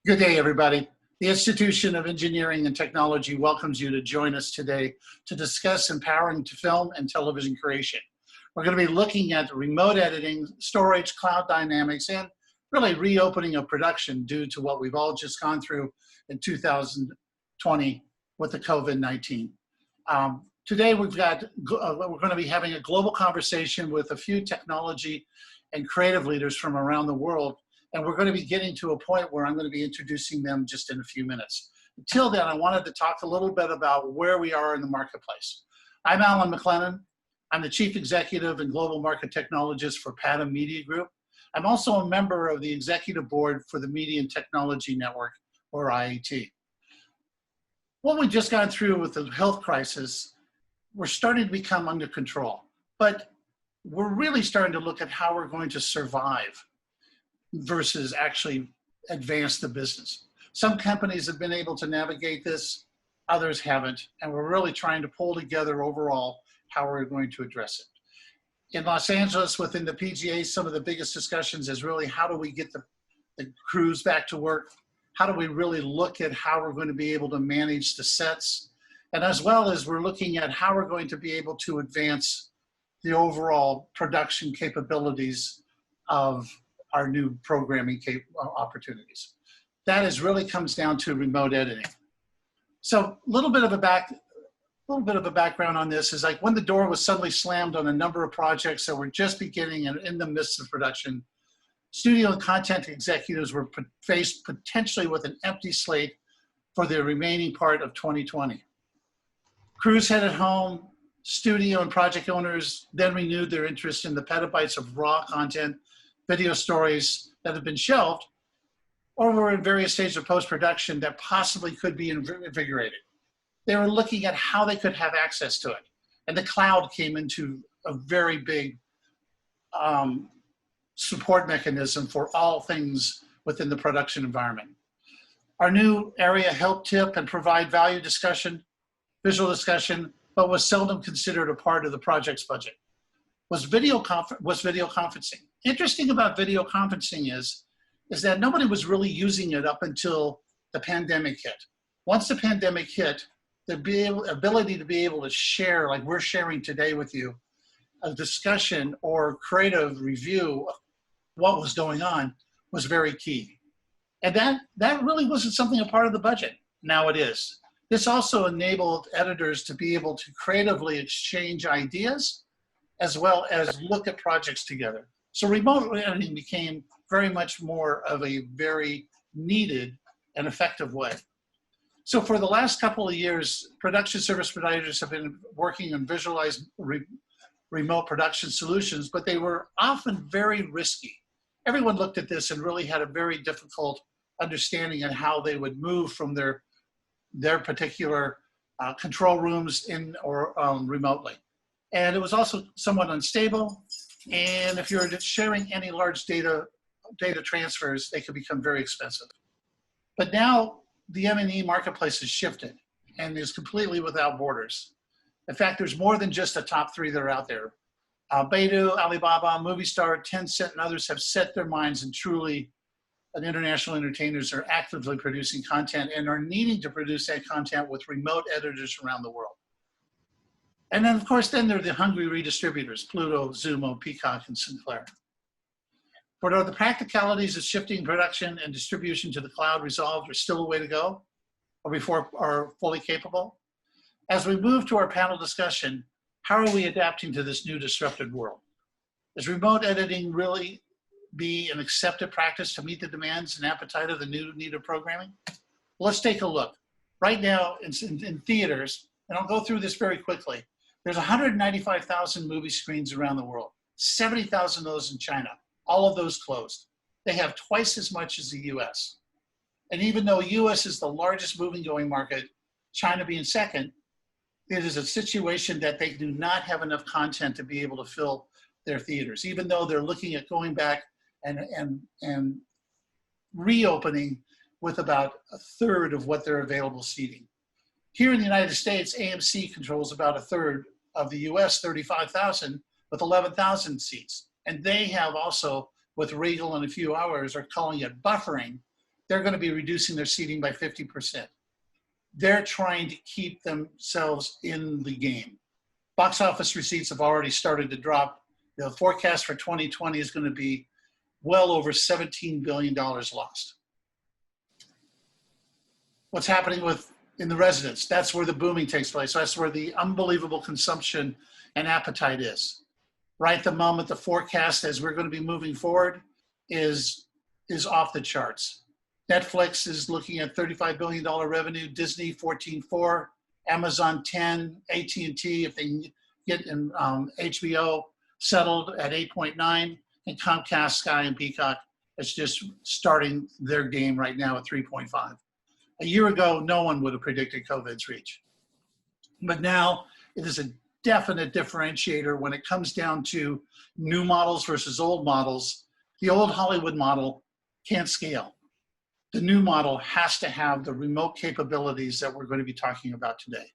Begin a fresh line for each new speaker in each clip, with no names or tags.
Good day, everybody. The Institution of Engineering and Technology welcomes you to join us today to discuss empowering to film and television creation. We're going to be looking at remote editing, storage, cloud dynamics, and really reopening of production due to what we've all just gone through in 2020 with the COVID-19. Today we're going to be having a global conversation with a few technology and creative leaders from around the world. And we're going to be getting to a point where I'm going to be introducing them just in a few minutes. Until then, I wanted to talk a little bit about where we are in the marketplace. I'm Allan McLennan. I'm the Chief Executive and Global Market Technologist for PATM Media Group. I'm also a member of the Executive Board for the Media and Technology Network, or IAT. What we've just gone through with the health crisis, we're starting to become under control. But we're really starting to look at how we're going to survive versus actually advance the business. Some companies have been able to navigate this, others haven't, and we're really trying to pull together overall how we're going to address it. In Los Angeles, within the PGA, some of the biggest discussions is really how do we get the crews back to work? How do we really look at how we're going to be able to manage the sets? And as well as we're looking at how we're going to be able to advance the overall production capabilities of our new programming opportunities. That really comes down to remote editing. So a little bit of a background on this is like when the door was suddenly slammed on a number of projects that were just beginning and in the midst of production, studio and content executives were faced potentially with an empty slate for the remaining part of 2020. Crews headed home, studio and project owners then renewed their interest in the petabytes of raw content, video stories that have been shelved or were in various stages of post-production that possibly could be invigorated. They were looking at how they could have access to it. And the cloud came into a very big support mechanism for all things within the production environment. Our new area helped tip and provide value discussion, visual discussion, but was seldom considered a part of the project's budget. Was video conferencing. Interesting about video conferencing is that nobody was really using it up until the pandemic hit. Once the pandemic hit, the ability to be able to share, like we're sharing today with you, a discussion or creative review of what was going on was very key. And that really wasn't something a part of the budget. Now it is. This also enabled editors to be able to creatively exchange ideas as well as look at projects together. So remote editing became very much more of a very needed and effective way. So for the last couple of years, production service providers have been working on virtualized remote production solutions, but they were often very risky. Everyone looked at this and really had a very difficult understanding on how they would move from their particular control rooms in or remotely. And it was also somewhat unstable. And if you're sharing any large data transfers, they could become very expensive. But now the M&E marketplace has shifted and is completely without borders. In fact, there's more than just the top three that are out there. Baidu, Alibaba, Movistar, Tencent, and others have set their minds and truly international entertainers are actively producing content and are needing to produce that content with remote editors around the world. And then, of course, then there are the hungry redistributors, Pluto, Zumo, Peacock, and Sinclair. But are the practicalities of shifting production and distribution to the cloud resolved or still a way to go, or before are fully capable? As we move to our panel discussion, how are we adapting to this new disrupted world? Is remote editing really be an accepted practice to meet the demands and appetite of the new need of programming? Well, let's take a look. Right now in theaters, and I'll go through this very quickly, there's 195,000 movie screens around the world, 70,000 of those in China, all of those closed. They have twice as much as the US. And even though US is the largest movie-going market, China being second, it is a situation that they do not have enough content to be able to fill their theaters, even though they're looking at going back and reopening with about a third of what their available seating. Here in the United States, AMC controls about a third of the US, 35,000, with 11,000 seats. And they have also, with Regal and a few hours, are calling it buffering, they're going to be reducing their seating by 50%. They're trying to keep themselves in the game. Box office receipts have already started to drop. The forecast for 2020 is going to be well over $17 billion lost. What's happening in the residents? That's where the booming takes place. So that's where the unbelievable consumption and appetite is. Right at the moment, the forecast as we're going to be moving forward is off the charts. Netflix is looking at $35 billion revenue, Disney 14.4, Amazon 10, AT&T, if they can get in HBO, settled at 8.9, and Comcast, Sky, and Peacock is just starting their game right now at 3.5. A year ago, no one would have predicted COVID's reach. But now it is a definite differentiator when it comes down to new models versus old models. The old Hollywood model can't scale. The new model has to have the remote capabilities that we're going to be talking about today.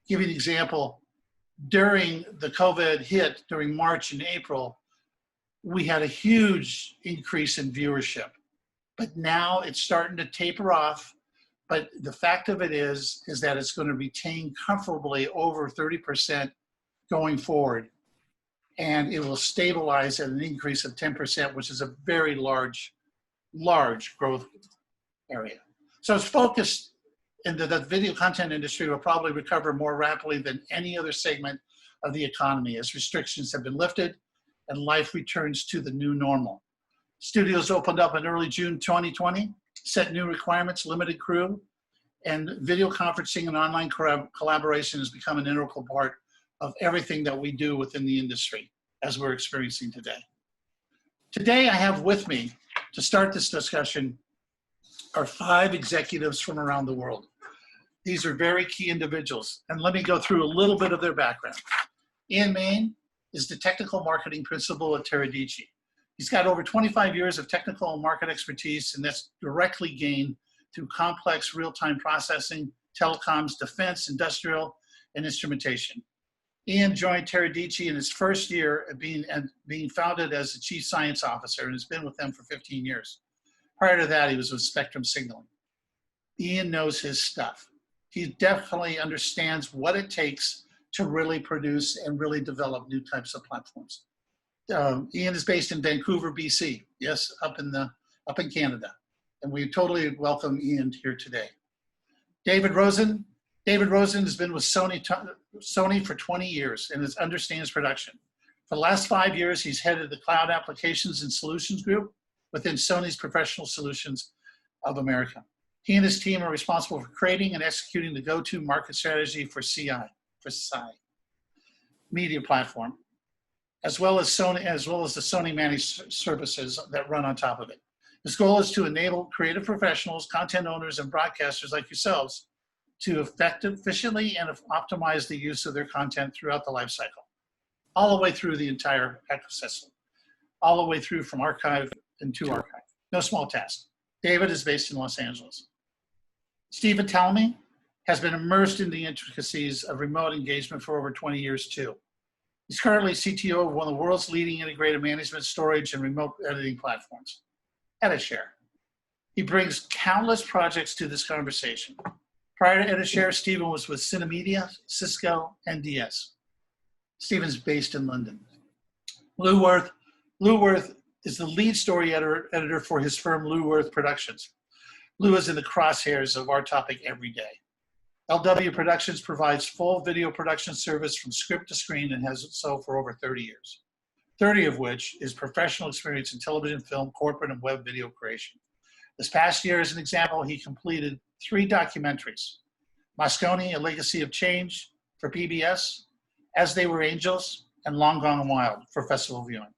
Give you an example. During the COVID hit, during March and April, we had a huge increase in viewership. But now it's starting to taper off. But the fact of it is that it's going to retain comfortably over 30% going forward. And it will stabilize at an increase of 10%, which is a very large growth area. So it's focused in the video content industry will probably recover more rapidly than any other segment of the economy as restrictions have been lifted and life returns to the new normal. Studios opened up in early June 2020, set new requirements, limited crew, and video conferencing and online collaboration has become an integral part of everything that we do within the industry as we're experiencing today. Today I have with me to start this discussion are 5 executives from around the world. These are very key individuals, and let me go through a little bit of their background. Ian Main is the technical marketing principal at Teradici. He's got over 25 years of technical and market expertise, and that's directly gained through complex real-time processing, telecoms, defense, industrial, and instrumentation. Ian joined Teradici in his first year of being founded as the chief science officer and has been with them for 15 years. Prior to that, he was with Spectrum Signaling. Ian knows his stuff. He definitely understands what it takes to really produce and really develop new types of platforms. Ian is based in Vancouver, BC. Yes, up in Canada. And we totally welcome Ian here today. David Rosen. David Rosen has been with Sony for 20 years and understands production. For the last 5 years, he's headed the Cloud Applications and Solutions Group within Sony's Professional Solutions of America. He and his team are responsible for creating and executing the go-to market strategy for CI, media platform, as well as the Sony managed services that run on top of it. His goal is to enable creative professionals, content owners, and broadcasters like yourselves to efficiently and optimize the use of their content throughout the life cycle, all the way through the entire ecosystem, all the way through from archive and to archive. No small task. David is based in Los Angeles. Stephen Talmy has been immersed in the intricacies of remote engagement for over 20 years too. He's currently CTO of one of the world's leading integrated management, storage, and remote editing platforms, EditShare. He brings countless projects to this conversation. Prior to EditShare, Stephen was with Cinemedia, Cisco, and DS. Stephen's based in London. Lou Wirth is the lead story editor for his firm, Wirth Productions. Lou is in the crosshairs of our topic every day. LW Productions provides full video production service from script to screen and has so for over 30 years, 30 of which is professional experience in television, film, corporate, and web video creation. This past year, as an example, he completed 3 documentaries: Moscone, A Legacy of Change for PBS, As They Were Angels, and Long Gone Wild for festival viewing.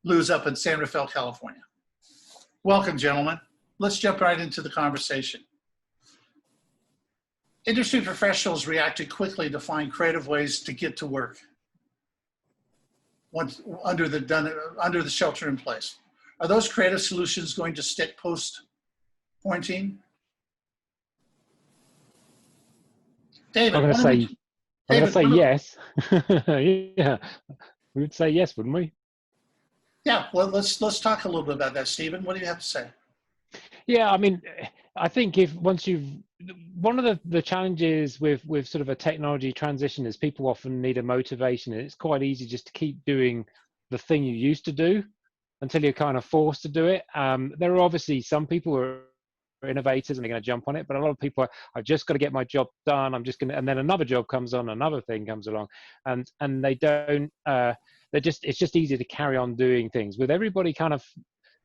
Lou's up in San Rafael, California. Welcome, gentlemen. Let's jump right into the conversation. Industry professionals reacted quickly to find creative ways to get to work once under the shelter in place. Are those creative solutions going to stick post-quarantine? David,
I'm going to say yes. Yeah, we would say yes, wouldn't we?
Yeah, well, let's talk a little bit about that, Stephen. What do you have to say?
Yeah, I mean, I think if once you've, one of the challenges with sort of a technology transition is people often need a motivation, and it's quite easy just to keep doing the thing you used to do until you're kind of forced to do it. There are obviously some people who are innovators and they're going to jump on it, but a lot of people are, I've just got to get my job done. I'm just going to, and then another job comes on, another thing comes along, and they don't. They're just, it's just easy to carry on doing things. With everybody kind of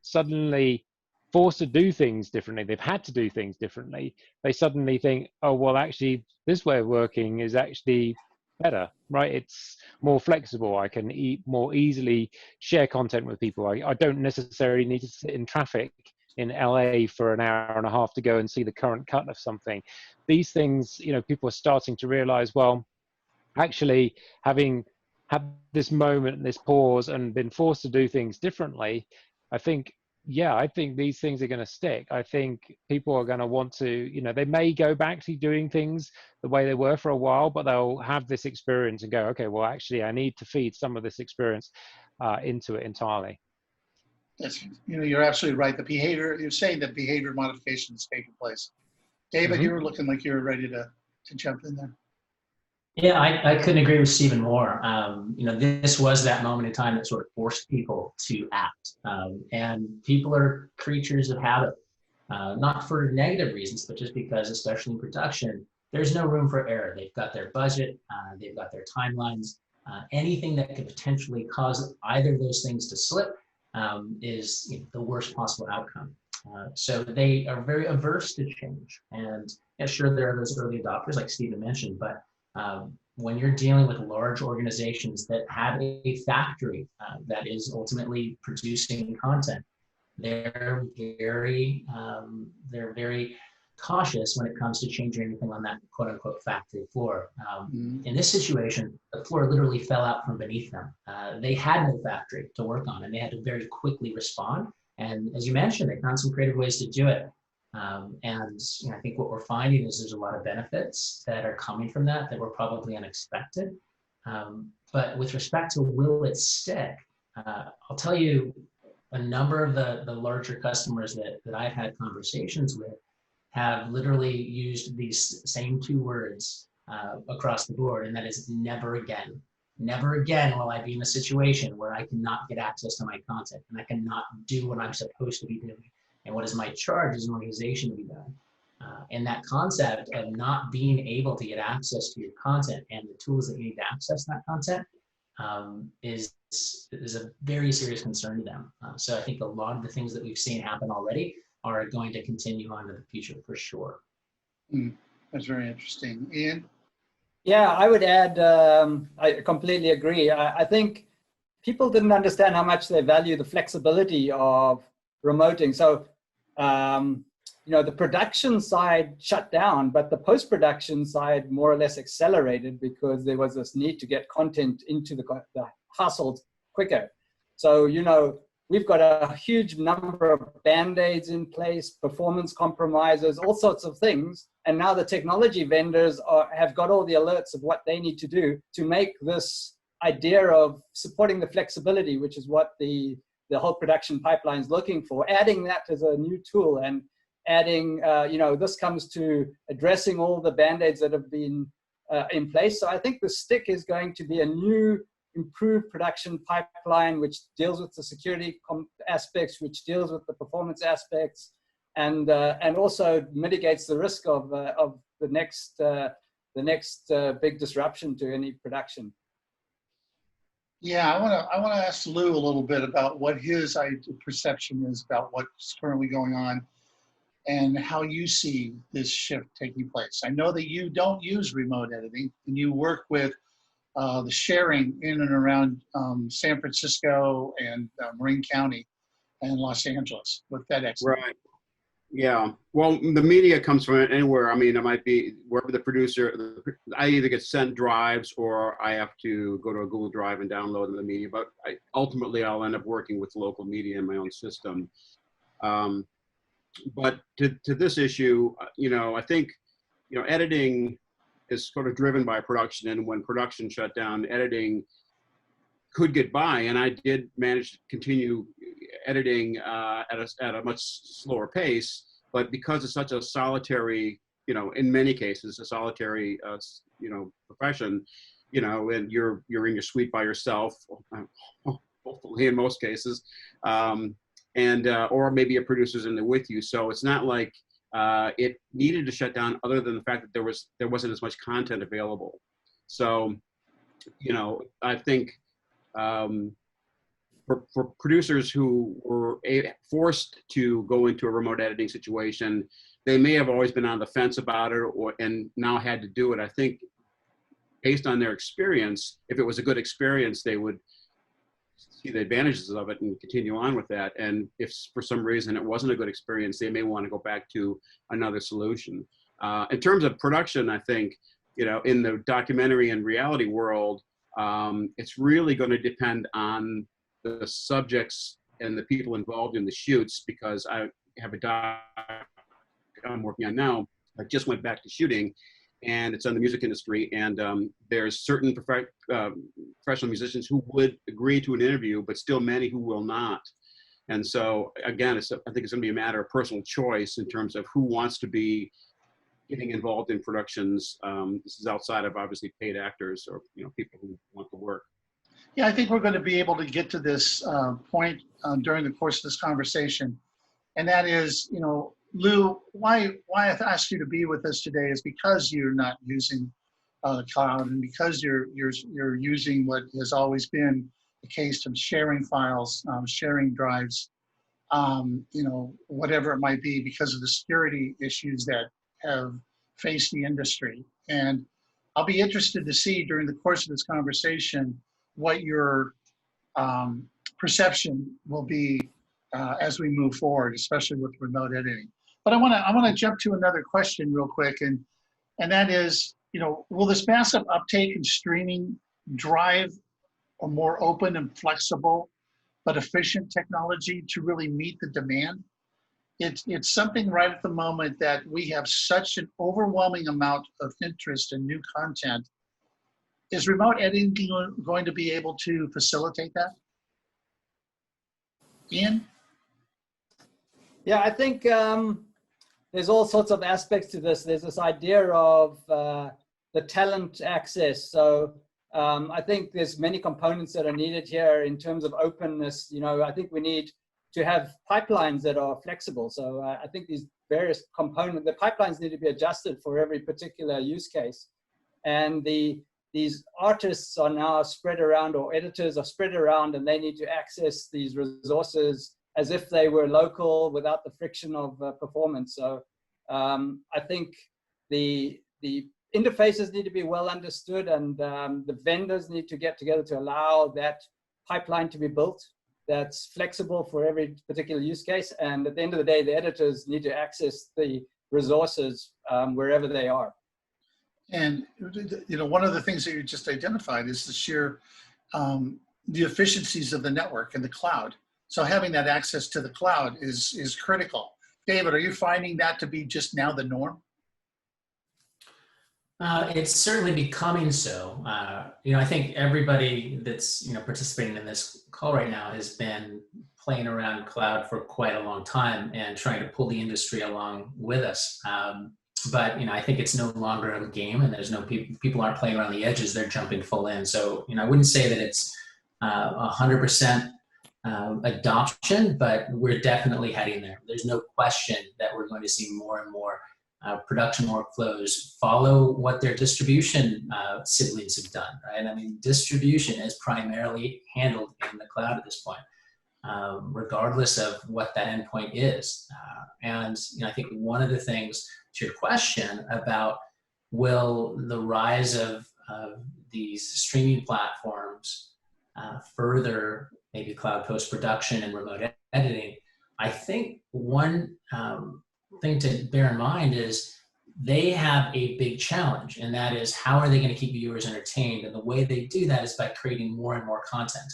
suddenly forced to do things differently, they've had to do things differently, they suddenly think, oh well, actually this way of working is actually better, right? It's more flexible, I can more easily share content with people. I don't necessarily need to sit in traffic in LA for an hour and a half to go and see the current cut of something. These things, you know, people are starting to realize, well, actually having had this moment, this pause, and been forced to do things differently, I think, yeah, I think these things are going to stick. I think people are going to want to, you know, they may go back to doing things the way they were for a while, but they'll have this experience and go, okay, well, actually, I need to feed some of this experience into it entirely.
Yes, you know, you're absolutely right. The behavior, you're saying that behavior modification is taking place. David, you were looking like you were ready to jump in there.
Yeah, I couldn't agree with Stephen more. You know, this was that moment in time that sort of forced people to act. And people are creatures of habit, not for negative reasons, but just because, especially in production, there's no room for error. They've got their budget, they've got their timelines. Anything that could potentially cause either of those things to slip is, you know, the worst possible outcome. So they are very averse to change. And yeah, sure, there are those early adopters, like Stephen mentioned, but when you're dealing with large organizations that have a factory that is ultimately producing content, they're very cautious when it comes to changing anything on that quote unquote factory floor. In this situation, the floor literally fell out from beneath them. They had no factory to work on, and they had to very quickly respond. And as you mentioned, they found some creative ways to do it. And you know, I think what we're finding is there's a lot of benefits that are coming from that were probably unexpected. But with respect to will it stick, I'll tell you, a number of the larger customers that I've had conversations with have literally used these same two words across the board, and that is never again. Never again will I be in a situation where I cannot get access to my content and I cannot do what I'm supposed to be doing. And what is my charge as an organization to be done? And that concept of not being able to get access to your content and the tools that you need to access that content is a very serious concern to them. So I think a lot of the things that we've seen happen already are going to continue on to the future for sure.
That's very interesting. Ian?
Yeah, I would add, I completely agree. I think people didn't understand how much they value the flexibility of remoting. So, you know, the production side shut down, but the post-production side more or less accelerated because there was this need to get content into the households quicker. So, you know, we've got a huge number of band-aids in place, performance compromises, all sorts of things. And now the technology vendors have got all the alerts of what they need to do to make this idea of supporting the flexibility, which is what the whole production pipeline is looking for, adding that as a new tool and adding, you know, this comes to addressing all the band-aids that have been in place. So I think the stick is going to be a new improved production pipeline, which deals with the security aspects, which deals with the performance aspects, and also mitigates the risk of the next big disruption to any production.
Yeah, I want to ask Lou a little bit about what his perception is about what's currently going on and how you see this shift taking place. I know that you don't use remote editing and you work with the sharing in and around San Francisco and Marin County and Los Angeles with FedEx.
Right. Yeah. Well, the media comes from anywhere. I mean, it might be wherever the producer, I either get sent drives or I have to go to a Google Drive and download the media, but ultimately I'll end up working with local media in my own system. But to this issue, you know, I think, you know, editing is sort of driven by production, and when production shut down, editing could get by, and I did manage to continue editing at a much slower pace. But because it's such a solitary, in many cases, a solitary, profession, and you're in your suite by yourself, hopefully in most cases, or maybe a producer's in there with you. So it's not like it needed to shut down, other than the fact that there wasn't as much content available. So, I think for producers who were forced to go into a remote editing situation, they may have always been on the fence about it, and now had to do it. I think based on their experience, if it was a good experience, they would see the advantages of it and continue on with that. And if for some reason it wasn't a good experience, they may want to go back to another solution. In terms of production, I think, in the documentary and reality world, it's really going to depend on the subjects and the people involved in the shoots, because I have a doc I'm working on now. I just went back to shooting, and it's on the music industry. And there's certain professional musicians who would agree to an interview, but still many who will not. And so again, I think it's going to be a matter of personal choice in terms of who wants to be getting involved in productions. This is outside of obviously paid actors or people who want to work.
Yeah, I think we're going to be able to get to this point during the course of this conversation, and that is, Lou, why I asked you to be with us today is because you're not using cloud, and because you're using what has always been the case of sharing files, sharing drives, whatever it might be, because of the security issues that have faced the industry. And I'll be interested to see during the course of this conversation what your perception will be as we move forward, especially with remote editing. But I want to jump to another question real quick, and that is, will this massive uptake in streaming drive a more open and flexible but efficient technology to really meet the demand? It's something right at the moment that we have such an overwhelming amount of interest in new content. Is remote editing going to be able to facilitate that? Ian?
Yeah, I think there's all sorts of aspects to this. There's this idea of the talent access. So I think there's many components that are needed here in terms of openness. I think we need to have pipelines that are flexible. So I think these various components, the pipelines need to be adjusted for every particular use case. And these artists are now spread around, or editors are spread around, and they need to access these resources as if they were local without the friction of performance. So I think the interfaces need to be well understood, and the vendors need to get together to allow that pipeline to be built that's flexible for every particular use case. And at the end of the day, the editors need to access the resources wherever they are.
And one of the things that you just identified is the sheer the efficiencies of the network and the cloud. So having that access to the cloud is critical. David, are you finding that to be just now the norm?
It's certainly becoming so. I think everybody that's participating in this call right now has been playing around cloud for quite a long time and trying to pull the industry along with us. But I think it's no longer a game, and there's no people aren't playing around the edges; they're jumping full in. So I wouldn't say that it's 100% adoption, but we're definitely heading there. There's no question that we're going to see more and more production workflows follow what their distribution siblings have done, right? I mean, distribution is primarily handled in the cloud at this point, regardless of what that endpoint is. And I think one of the things to your question about will the rise of these streaming platforms further maybe cloud post-production and remote editing, I think one thing to bear in mind is they have a big challenge, and that is how are they going to keep viewers entertained? And the way they do that is by creating more and more content.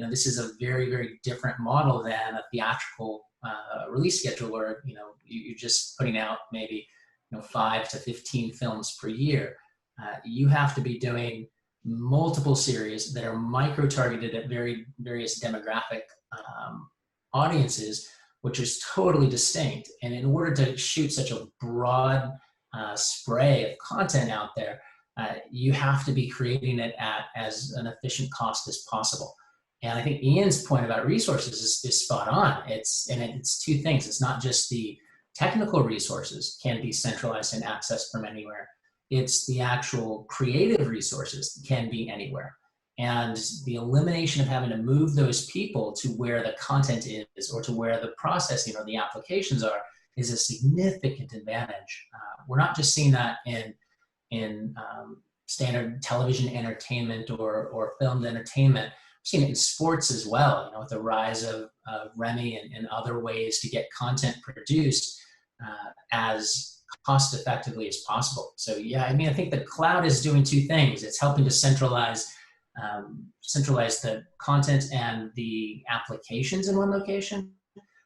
This is a very, very different model than a theatrical release schedule where you're just putting out maybe 5 to 15 films per year. You have to be doing multiple series that are micro-targeted at various demographic audiences, which is totally distinct. And in order to shoot such a broad spray of content out there, you have to be creating it at as an efficient cost as possible. And I think Ian's point about resources is spot on. It's two things. It's not just the technical resources can be centralized and accessed from anywhere. It's the actual creative resources can be anywhere. And the elimination of having to move those people to where the content is or to where the processing or the applications are is a significant advantage. We're not just seeing that in standard television entertainment or filmed entertainment. We're seeing it in sports as well, with the rise of Remy and other ways to get content produced as cost effectively as possible. So yeah, I mean, I think the cloud is doing two things. It's helping to centralize the content and the applications in one location,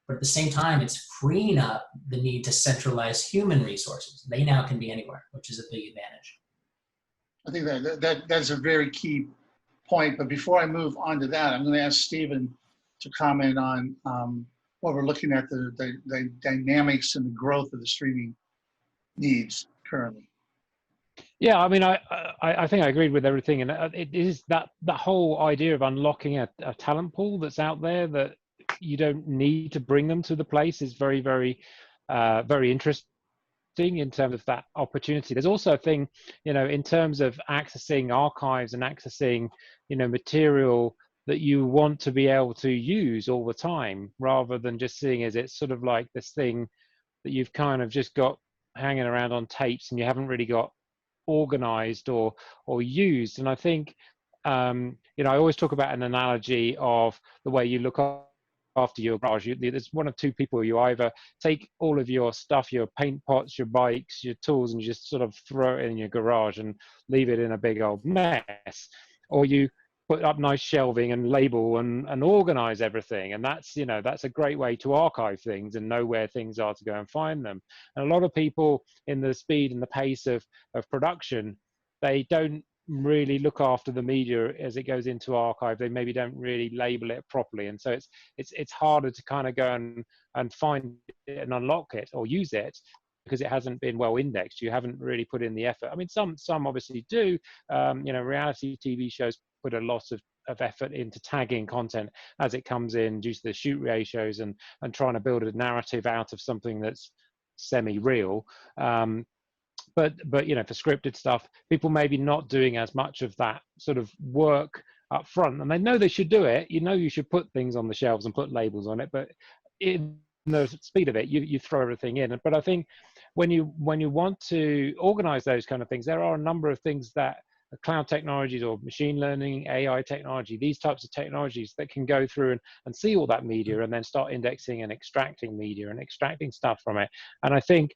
but at the same time, it's freeing up the need to centralize human resources. They now can be anywhere, which is a big advantage.
I think that's a very key point. But before I move on to that, I'm going to ask Stephen to comment on what we're looking at, the dynamics and the growth of the streaming needs currently.
Yeah, I mean, I think I agreed with everything, and it is that whole idea of unlocking a talent pool that's out there that you don't need to bring them to the place is very, very, very interesting in terms of that opportunity. There's also a thing, in terms of accessing archives and accessing, material that you want to be able to use all the time, rather than just seeing as it's sort of like this thing that you've kind of just got hanging around on tapes and you haven't really got organized or used. And I think I always talk about an analogy of the way you look after your garage. There's one of two people. You either take all of your stuff, your paint pots, your bikes, your tools, and you just sort of throw it in your garage and leave it in a big old mess, or you put up nice shelving and label and organize everything. And that's a great way to archive things and know where things are to go and find them. And a lot of people, in the speed and the pace of production, they don't really look after the media as it goes into archive. They maybe don't really label it properly, and so it's harder to kind of go and find it and unlock it or use it, because it hasn't been well indexed. You haven't really put in the effort. I mean, some obviously do. Reality TV shows put a lot of effort into tagging content as it comes in due to the shoot ratios and trying to build a narrative out of something that's semi-real. But for scripted stuff, people maybe not doing as much of that sort of work up front, and they know they should do it. You should put things on the shelves and put labels on it, but in the speed of it, you throw everything in. But I think when you want to organize those kind of things, there are a number of things that cloud technologies or machine learning, AI technology, these types of technologies that can go through and see all that media and then start indexing and extracting media and extracting stuff from it. And I think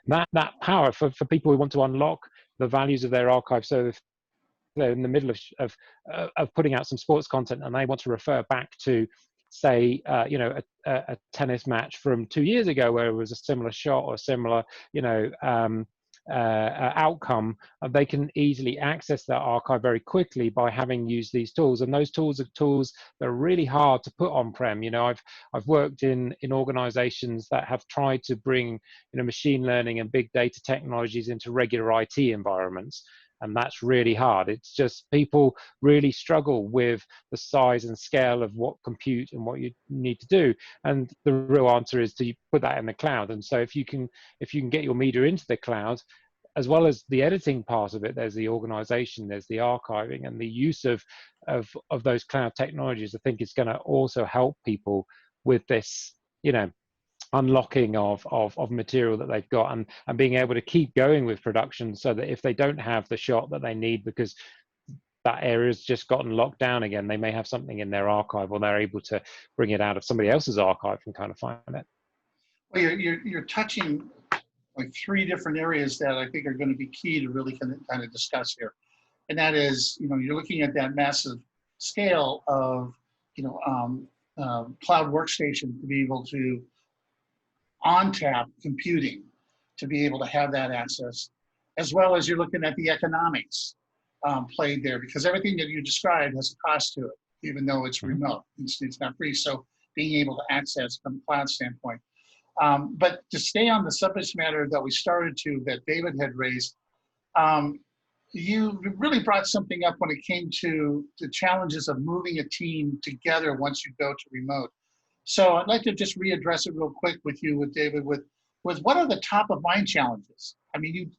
that power for people who want to unlock the values of their archive. So if they're in the middle of putting out some sports content and they want to refer back to, say, a tennis match from 2 years ago where it was a similar shot or a similar, outcome, they can easily access that archive very quickly by having used these tools. And those tools are tools that are really hard to put on-prem. I've worked in organizations that have tried to bring machine learning and big data technologies into regular IT environments, and that's really hard. It's just people really struggle with the size and scale of what compute and what you need to do. And the real answer is to put that in the cloud. And so if you can get your media into the cloud, as well as the editing part of it, there's the organization, there's the archiving, and the use of those cloud technologies, I think is going to also help people with this, unlocking of material that they've got and being able to keep going with production, so that if they don't have the shot that they need because that area's just gotten locked down again, they may have something in their archive, or they're able to bring it out of somebody else's archive and kind of find it.
Well, you're touching like three different areas that I think are going to be key to really kind of discuss here. And that is, you're looking at that massive scale of, cloud workstation to be able to on-tap computing, to be able to have that access, as well as you're looking at the economics played there, because everything that you described has a cost to it, even though it's remote. It's not free. So being able to access from a cloud standpoint. But to stay on the subject matter that we started to, that David had raised, you really brought something up when it came to the challenges of moving a team together once you go to remote. So I'd like to just readdress it real quick with you, with David, with what are the top of mind challenges? I mean,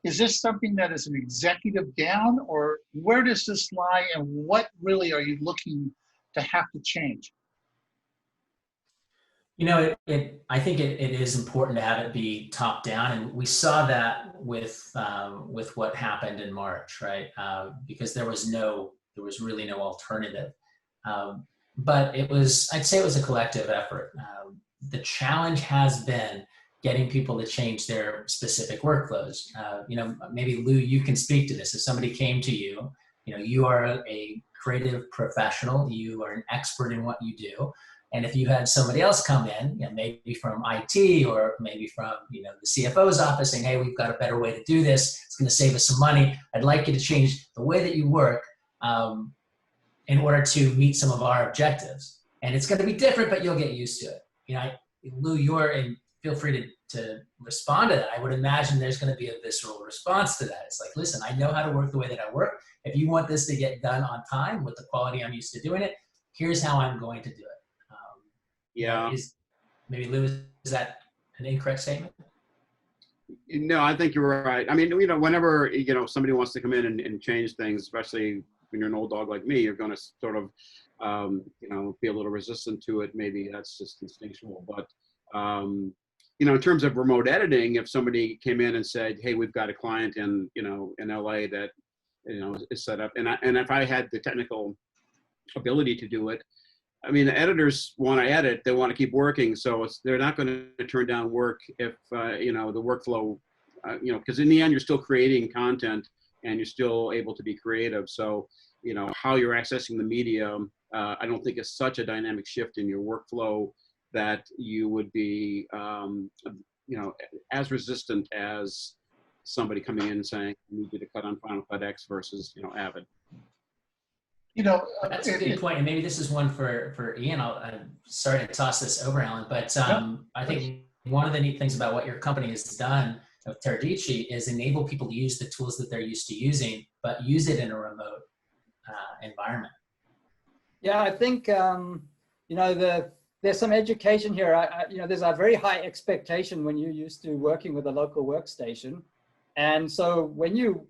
is this something that is an executive down, or where does this lie, and what really are you looking to have to change?
You know, I think it is important to have it be top down, and we saw that with what happened in March, right? Because there was really no alternative. But I'd say it was a collective effort. The challenge has been getting people to change their specific workflows. You know, maybe Lou, you can speak to this. If somebody came to you, you know, you are a creative professional, you are an expert in what you do. And if you had somebody else come in, you know, maybe from IT or maybe from, you know, the CFO's office saying, hey, we've got a better way to do this. It's going to save us some money. I'd like you to change the way that you work in order to meet some of our objectives. And it's going to be different, but you'll get used to it. You know, Lou, and feel free to respond to that. I would imagine there's going to be a visceral response to that. It's like, listen, I know how to work the way that I work. If you want this to get done on time with the quality I'm used to doing it, here's how I'm going to do it.
Yeah.
Maybe Lou, is that an incorrect statement?
No, I think you're right. I mean, you know, whenever, you know, somebody wants to come in and change things, especially when you're an old dog like me, you're going to sort of, you know, be a little resistant to it. Maybe that's just instinctual. But, you know, in terms of remote editing, if somebody came in and said, hey, we've got a client in, you know, in LA that, you know, is set up, and if I had the technical ability to do it, I mean, the editors want to edit, they want to keep working, so they're not going to turn down work if, you know, the workflow, you know, because in the end, you're still creating content and you're still able to be creative. So, you know, how you're accessing the media, I don't think is such a dynamic shift in your workflow that you would be, you know, as resistant as somebody coming in and saying, we need you to cut on Final Cut X versus, you know, Avid.
You know,
that's a good point, and maybe this is one for Ian. I'm sorry to toss this over, Allan, but I think one of the neat things about what your company has done with Teradici is enable people to use the tools that they're used to using, but use it in a remote environment.
Yeah, I think you know, there's some education here. You know, there's a very high expectation when you're used to working with a local workstation, and so when you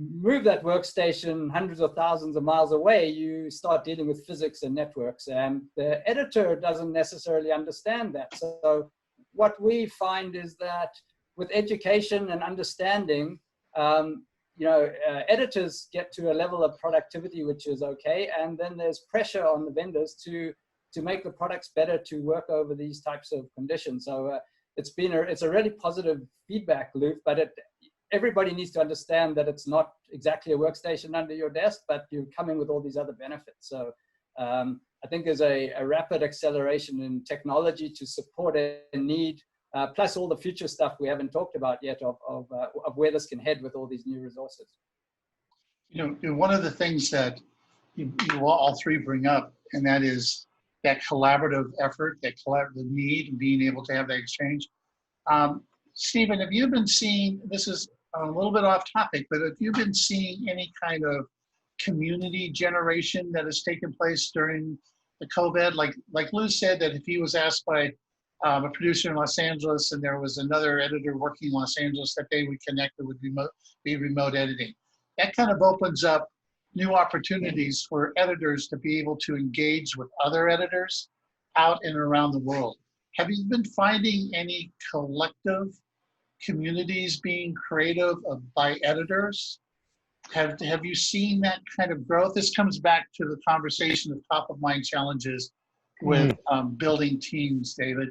move that workstation hundreds of thousands of miles away, you start dealing with physics and networks, and the editor doesn't necessarily understand that. So what we find is that with education and understanding, you know, editors get to a level of productivity which is okay, and then there's pressure on the vendors to make the products better to work over these types of conditions. So it's a really positive feedback loop, but everybody needs to understand that it's not exactly a workstation under your desk, but you're coming with all these other benefits. So I think there's a rapid acceleration in technology to support a need, plus all the future stuff we haven't talked about yet of where this can head with all these new resources.
You know, one of the things that you all three bring up, and that is that collaborative effort, that collaborative need, and being able to have that exchange. Stephen, have you been seeing, this is a little bit off topic, but have you been seeing any kind of community generation that has taken place during the COVID? Like Lou said, that if he was asked by a producer in Los Angeles and there was another editor working in Los Angeles, that they would connect, it would be remote editing. That kind of opens up new opportunities for editors to be able to engage with other editors out and around the world. Have you been finding any collective communities being creative by editors? Have you seen that kind of growth? This comes back to the conversation of top of mind challenges with building teams, David.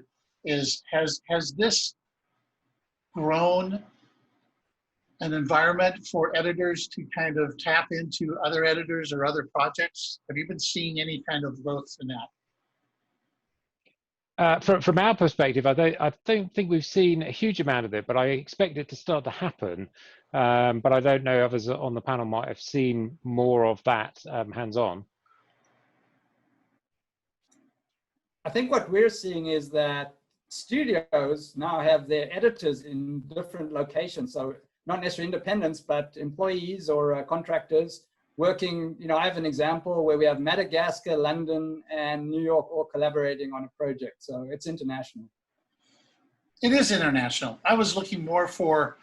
Has this grown an environment for editors to kind of tap into other editors or other projects? Have you been seeing any kind of growth in that?
From our perspective, I don't think we've seen a huge amount of it, but I expect it to start to happen. But I don't know, others on the panel might have seen more of that hands-on.
I think what we're seeing is that studios now have their editors in different locations. So not necessarily independents, but employees or contractors working. You know, I have an example where we have Madagascar, London, and New York all collaborating on a project. So it's international.
It is international. I was looking more for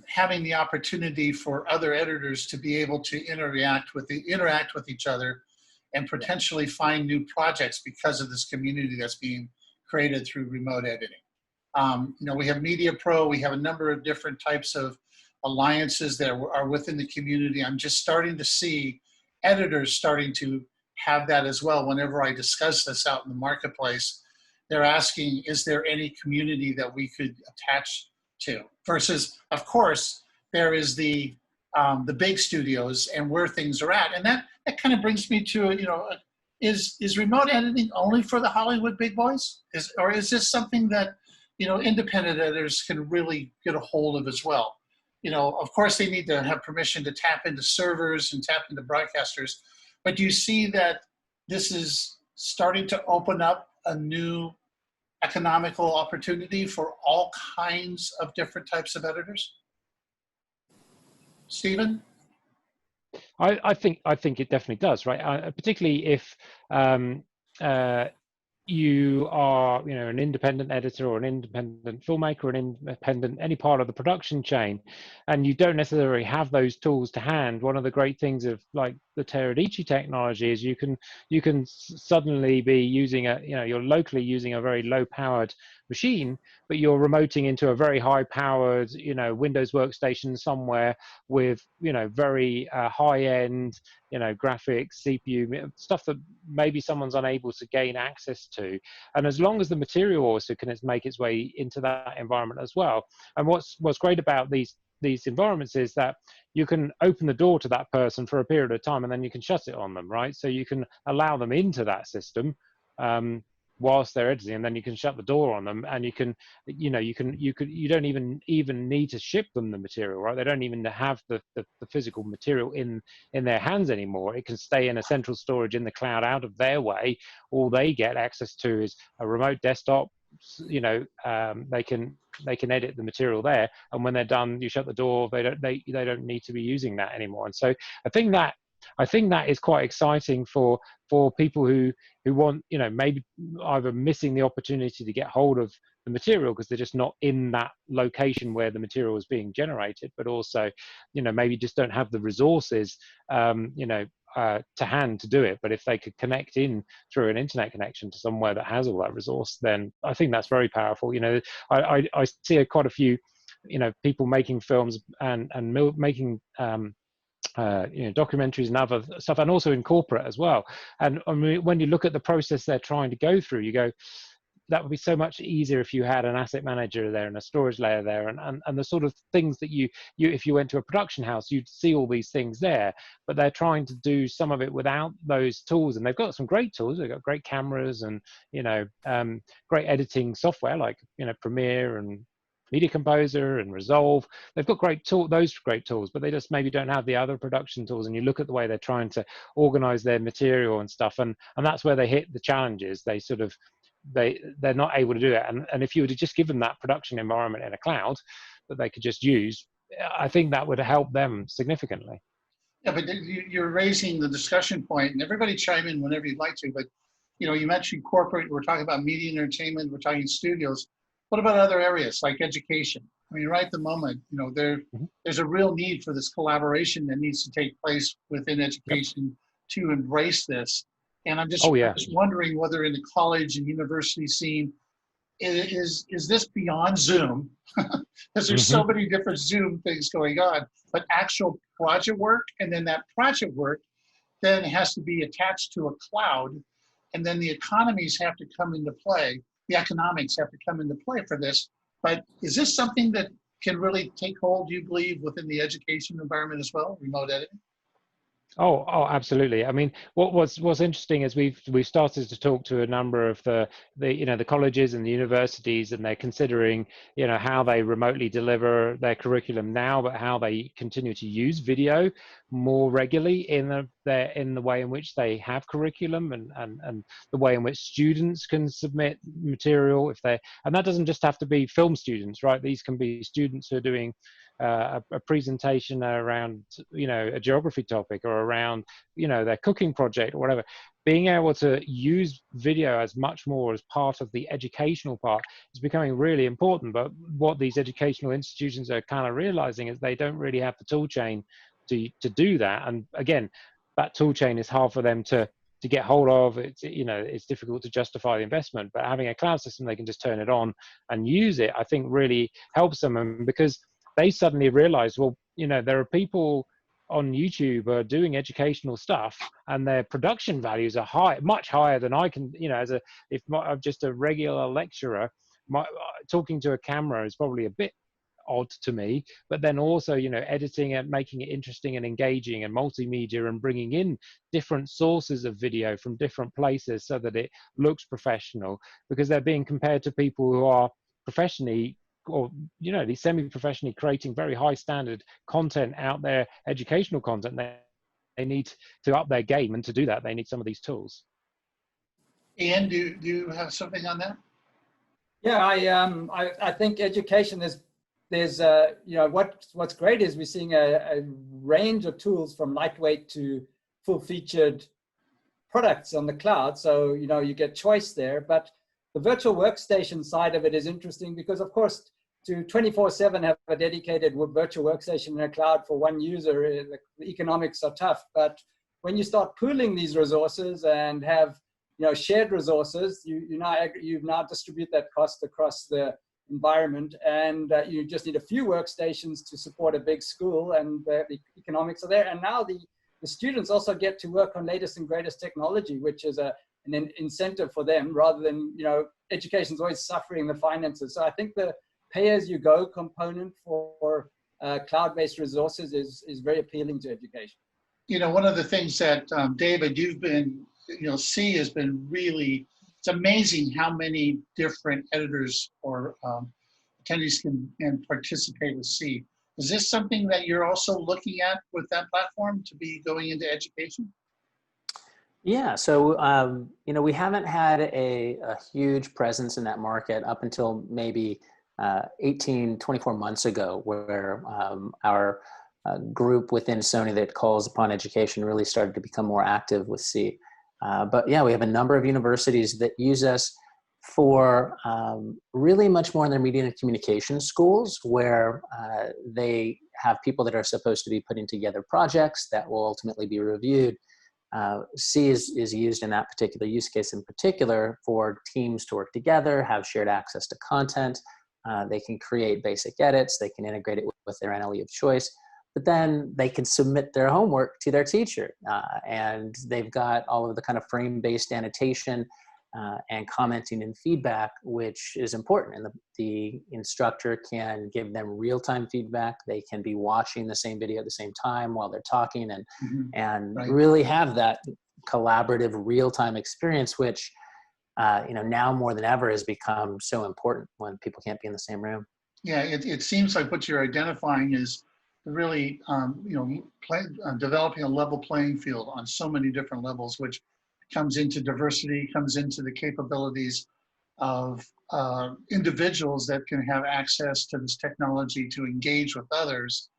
having the opportunity for other editors to be able to interact with each other and potentially find new projects because of this community that's being created through remote editing. You know, we have Media Pro, we have a number of different types of alliances that are within the community. I'm just starting to see editors starting to have that as well. Whenever I discuss this out in the marketplace, they're asking, is there any community that we could attach to? Versus, of course, there is the big studios and where things are at. And that kind of brings me to, you know, is remote editing only for the Hollywood big boys? Or is this something that, you know, independent editors can really get a hold of as well? You know, of course, they need to have permission to tap into servers and tap into broadcasters. But do you see that this is starting to open up a new economical opportunity for all kinds of different types of editors? Stephen?
I think it definitely does, right? Particularly if you are, you know, an independent editor or an independent filmmaker or an independent any part of the production chain, and you don't necessarily have those tools to hand. One of the great things of like the Teradici technology is you can suddenly be using you're locally using a very low powered machine, but you're remoting into a very high powered, you know, Windows workstation somewhere with, you know, very high end, you know, graphics, CPU, stuff that maybe someone's unable to gain access to. And as long as the material also can make its way into that environment as well. And what's great about these environments is that you can open the door to that person for a period of time and then you can shut it on them, right? So you can allow them into that system whilst they're editing, and then you can shut the door on them, and you can, you know, you don't even need to ship them the material, right? They don't even have the physical material in their hands anymore. It can stay in a central storage in the cloud out of their way. All they get access to is a remote desktop. You know, they can edit the material there, and when they're done, you shut the door. They don't need to be using that anymore. And so I think that is quite exciting for people who want, you know, maybe either missing the opportunity to get hold of the material because they're just not in that location where the material is being generated, but also, you know, maybe just don't have the resources, you know, to hand to do it. But if they could connect in through an internet connection to somewhere that has all that resource, then I think that's very powerful. You know, I see quite a few, you know, people making films and making you know, documentaries and other stuff, and also in corporate as well. And I mean, when you look at the process they're trying to go through, you go, that would be so much easier if you had an asset manager there and a storage layer there, and the sort of things that you if you went to a production house, you'd see all these things there. But they're trying to do some of it without those tools, and they've got some great tools. They've got great cameras and, you know, great editing software like, you know, Premiere and Media Composer and Resolve. They've got those great tools, but they just maybe don't have the other production tools. And you look at the way they're trying to organize their material and stuff, and that's where they hit the challenges. They sort of they're not able to do it. And if you were to just give them that production environment in a cloud that they could just use, I think that would help them significantly.
Yeah, but you're raising the discussion point, and everybody chime in whenever you'd like to. But, you know, you mentioned corporate. We're talking about media and entertainment. We're talking studios. What about other areas like education? I mean, right at the moment, you know, there's a real need for this collaboration that needs to take place within education to embrace this. And I'm just wondering whether in the college and university scene, is this beyond Zoom? Because there's so many different Zoom things going on, but actual project work, and then that project work then has to be attached to a cloud, and then the economies have to come into play. The economics have to come into play for this. But is this something that can really take hold, do you believe, within the education environment as well, remote editing?
Oh, absolutely. I mean, what's interesting is we've started to talk to a number of the the colleges and the universities, and they're considering how they remotely deliver their curriculum now, but how they continue to use video more regularly in the way in which they have curriculum, and the way in which students can submit material and that doesn't just have to be film students, right? These can be students who are doing a presentation around a geography topic, or around their cooking project or whatever. Being able to use video as much more as part of the educational part is becoming really important. But what these educational institutions are kind of realizing is they don't really have the tool chain to do that. And again, that tool chain is hard for them to get hold of. It's difficult to justify the investment, but having a cloud system they can just turn it on and use it, I think really helps them. And because they suddenly realize, well, there are people on YouTube who are doing educational stuff, and their production values are high, much higher than I can, if I'm just a regular lecturer, talking to a camera is probably a bit odd to me. But then also, editing and making it interesting and engaging and multimedia, and bringing in different sources of video from different places so that it looks professional, because they're being compared to people who are professionally, or these semi-professionally creating very high standard content out there, educational content. They need to up their game, and to do that they need some of these tools.
Ian, do you have something on that?
Yeah, I think education there's what's great is we're seeing a range of tools, from lightweight to full-featured products on the cloud. So you get choice there. But the virtual workstation side of it is interesting, because of course, to 24/7 have a dedicated virtual workstation in a cloud for one user, the economics are tough. But when you start pooling these resources and have shared resources, you now distribute that cost across the environment, and you just need a few workstations to support a big school, and the economics are there. And now the students also get to work on latest and greatest technology, which is an incentive for them, rather than education is always suffering the finances. So I think the pay-as-you-go component for cloud-based resources is very appealing to education.
One of the things that David, you've been, C has been really, it's amazing how many different editors or attendees can participate with C. Is this something that you're also looking at with that platform, to be going into education?
Yeah, so we haven't had a huge presence in that market up until maybe 24 months ago, where our group within Sony that calls upon education really started to become more active with C. But yeah, we have a number of universities that use us for really much more in their media and communication schools, where they have people that are supposed to be putting together projects that will ultimately be reviewed. C is used in that particular use case in particular for teams to work together, have shared access to content. They can create basic edits, they can integrate it with their NLE of choice, but then they can submit their homework to their teacher. And they've got all of the kind of frame-based annotation and commenting and feedback, which is important. And the instructor can give them real-time feedback. They can be watching the same video at the same time while they're talking, and
Right.
really have that collaborative real-time experience, which now more than ever has become so important when people can't be in the same room.
Yeah, it seems like what you're identifying is really, developing a level playing field on so many different levels, which comes into diversity, comes into the capabilities of individuals that can have access to this technology to engage with others,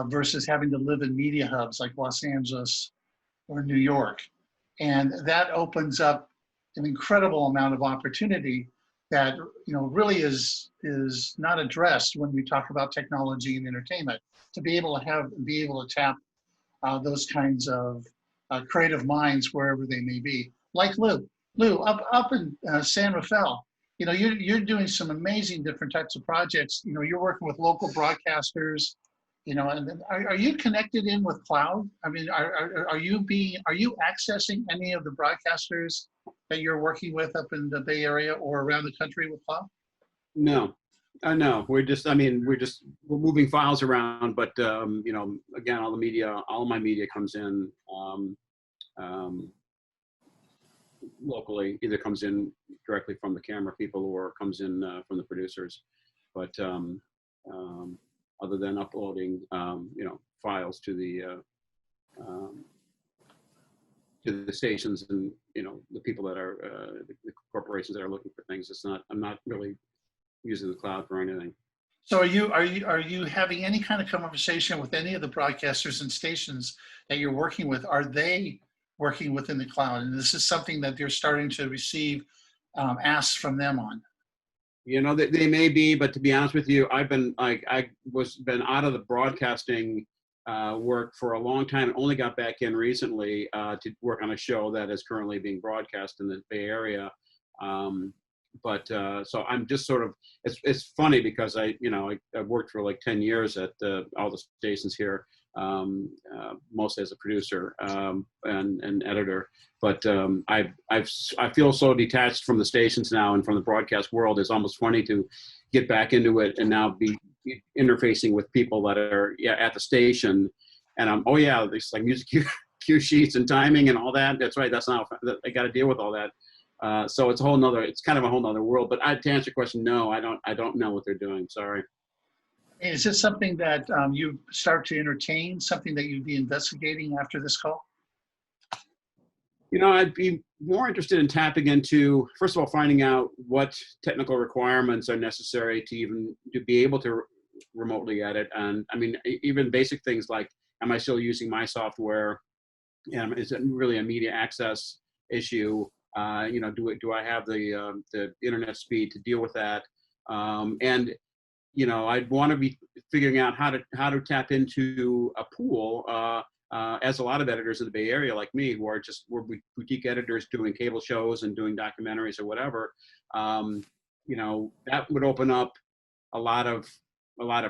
versus having to live in media hubs like Los Angeles or New York. And that opens up an incredible amount of opportunity that really is not addressed when we talk about technology and entertainment. To be able to tap those kinds of creative minds wherever they may be. Like Lou, up in San Rafael, you're doing some amazing different types of projects. You're working with local broadcasters. And are you connected in with cloud? I mean, are you accessing any of the broadcasters that you're working with up in the Bay Area or around the country with cloud?
No. No, we're moving files around, but you know, again, all my media comes in locally, either comes in directly from the camera people or comes in from the producers. But other than uploading, you know, files to the stations and, you know, the people that are the corporations that are looking for things, I'm not really using the cloud for anything.
So are you having any kind of conversation with any of the broadcasters and stations that you're working with? Are they working within the cloud? And this is something that you're starting to receive asks from them on.
You know, they may be, but to be honest with you, I've been been out of the broadcasting work for a long time. Only got back in recently to work on a show that is currently being broadcast in the Bay Area. So I'm just sort of, it's funny because I've worked for like 10 years at all the stations here, mostly as a producer and editor. But I feel so detached from the stations now and from the broadcast world. It's almost funny to get back into it and now be interfacing with people that are at the station. And there's like music cue sheets and timing and all that. That's right. That's not, I got to deal with all that. So it's kind of a whole nother world. But to answer your question, no, I don't know what they're doing. Sorry.
Is this something that you start to entertain, something that you'd be investigating after this call?
You know, I'd be more interested in tapping into, first of all, finding out what technical requirements are necessary to be able to remotely edit. And I mean, even basic things like, am I still using my software? Is it really a media access issue? You know, do I have the internet speed to deal with that? And you know, I'd want to be figuring out how to tap into a pool, as a lot of editors in the Bay Area, like me, who are we're boutique editors doing cable shows and doing documentaries or whatever. You know, that would open up a lot of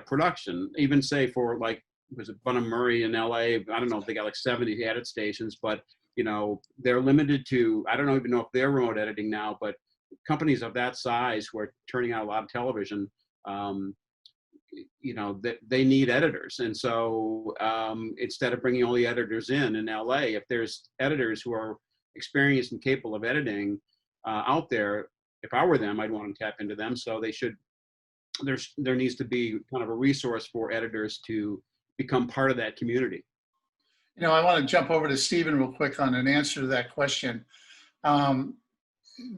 production. Even say for like, was it Bunham Murray in LA? I don't know if they got like 70 edit stations, but you know, they're limited to, I don't even know if they're remote editing now, but companies of that size who are turning out a lot of television, you know, that they need editors. And so instead of bringing all the editors in LA, if there's editors who are experienced and capable of editing out there, if I were them, I'd want to tap into them. So there needs to be kind of a resource for editors to become part of that community.
You know, I want to jump over to Stephen real quick on an answer to that question.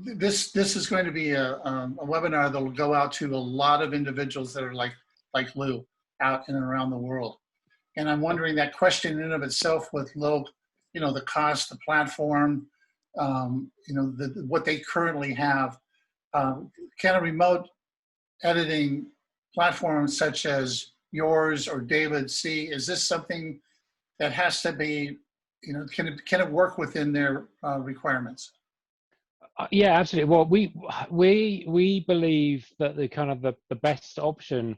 This is going to be a webinar that will go out to a lot of individuals that are like Lou out in and around the world. And I'm wondering that question in and of itself with low, you know, the cost, the platform, you know, what they currently have. Can a remote editing platform such as yours or David C, is this something that has to be, you know, can it work within their requirements?
Yeah, absolutely. Well, we believe that the best option